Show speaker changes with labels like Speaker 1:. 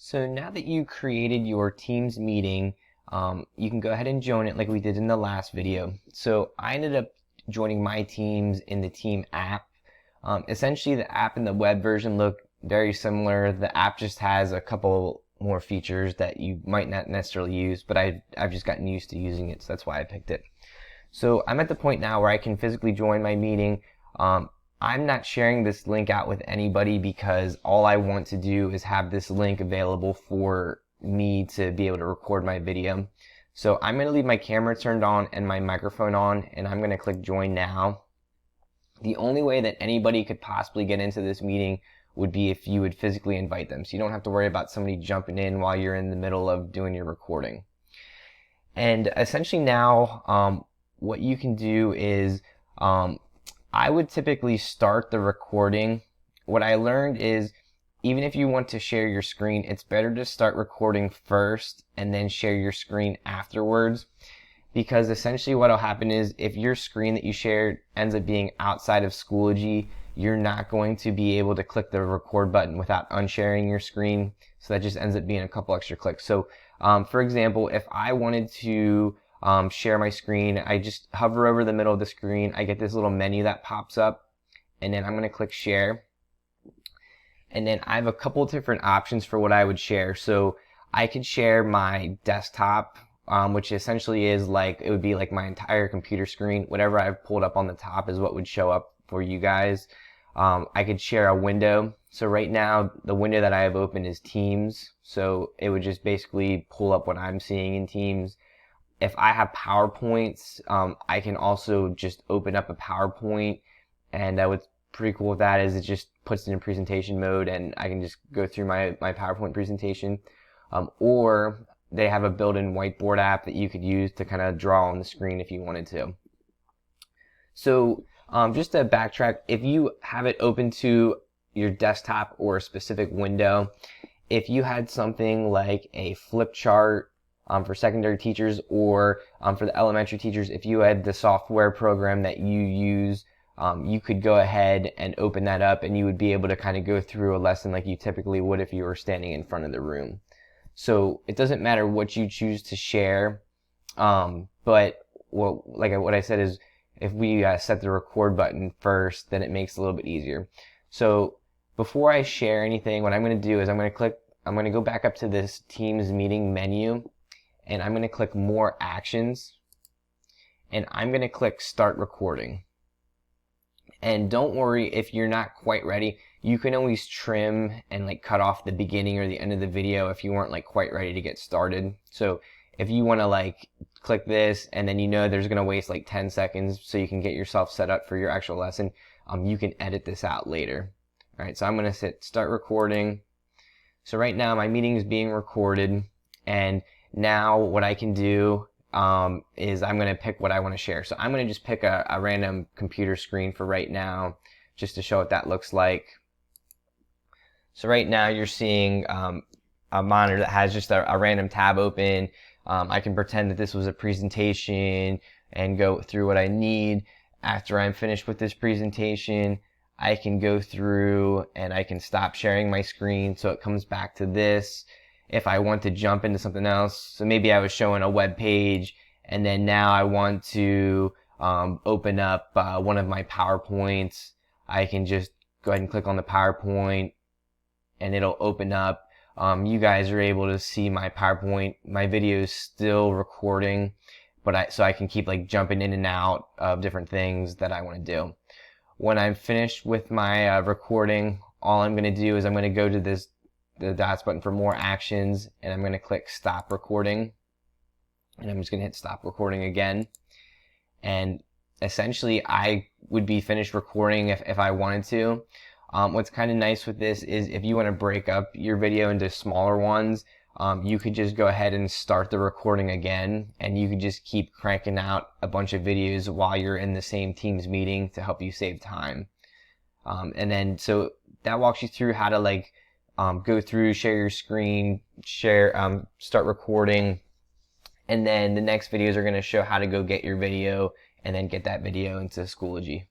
Speaker 1: So now that you created your Teams meeting, you can go ahead and join it like we did in the last video. So I ended up joining my Teams in the Team app. Essentially, the app and the web version look very similar. The app just has a couple more features that you might not necessarily use, but I've just gotten used to using it, so that's why I picked it. So I'm at the point now where I can physically join my meeting. I'm not sharing this link out with anybody because all I want to do is have this link available for me to be able to record my video. So I'm going to leave my camera turned on and my microphone on, and I'm going to click join now. The only way that anybody could possibly get into this meeting would be if you would physically invite them. So you don't have to worry about somebody jumping in while you're in the middle of doing your recording. And essentially now, what you can do is, I would typically start the recording. What I learned is even if you want to share your screen, it's better to start recording first and then share your screen afterwards, because essentially what will happen is if your screen that you shared ends up being outside of Schoology, you're not going to be able to click the record button without unsharing your screen. So that just ends up being a couple extra clicks. So for example, if I wanted to share my screen, I just hover over the middle of the screen, I get this little menu that pops up, and then I'm going to click share. And then I have a couple different options for what I would share. So I could share my desktop, which essentially is like, it would be like my entire computer screen. Whatever I've pulled up on the top is what would show up for you guys. I could share a window. So right now, the window that I have open is Teams. So it would just basically pull up what I'm seeing in Teams. If I have PowerPoints, I can also just open up a PowerPoint, and what's pretty cool with that is it just puts it in presentation mode, and I can just go through my PowerPoint presentation. Or they have a built-in whiteboard app that you could use to kind of draw on the screen if you wanted to. So just to backtrack, if you have it open to your desktop or a specific window, if you had something like a flip chart for secondary teachers, or for the elementary teachers, if you had the software program that you use, you could go ahead and open that up, and you would be able to kind of go through a lesson like you typically would if you were standing in front of the room. So it doesn't matter what you choose to share, but what I said is if we set the record button first, then it makes it a little bit easier. So before I share anything, what I'm going to do is I'm going to go back up to this Teams meeting menu, and I'm going to click more actions, and I'm going to click start recording. And don't worry if you're not quite ready, you can always trim and like cut off the beginning or the end of the video if you weren't like quite ready to get started. So if you want to like click this and then you know there's going to waste like 10 seconds so you can get yourself set up for your actual lesson, you can edit this out later. All right, so I'm going to hit start recording. So right now my meeting is being recorded, and now what I can do is I'm going to pick what I want to share. So I'm going to just pick a random computer screen for right now, just to show what that looks like. So right now you're seeing a monitor that has just a random tab open. I can pretend that this was a presentation and go through what I need. After I'm finished with this presentation, I can go through and I can stop sharing my screen so it comes back to this. If I want to jump into something else, so maybe I was showing a web page, and then now I want to open up one of my PowerPoints, I can just go ahead and click on the PowerPoint, and it'll open up. You guys are able to see my PowerPoint. My video is still recording, but so I can keep like jumping in and out of different things that I want to do. When I'm finished with my recording, all I'm going to do is I'm going to go to the dots button for more actions, and I'm going to click stop recording, and I'm just going to hit stop recording again, and essentially I would be finished recording if I wanted to. What's kind of nice with this is if you want to break up your video into smaller ones, you could just go ahead and start the recording again, and you could just keep cranking out a bunch of videos while you're in the same Teams meeting to help you save time. And then so that walks you through how to like go through, share your screen, start recording, and then the next videos are going to show how to go get your video and then get that video into Schoology.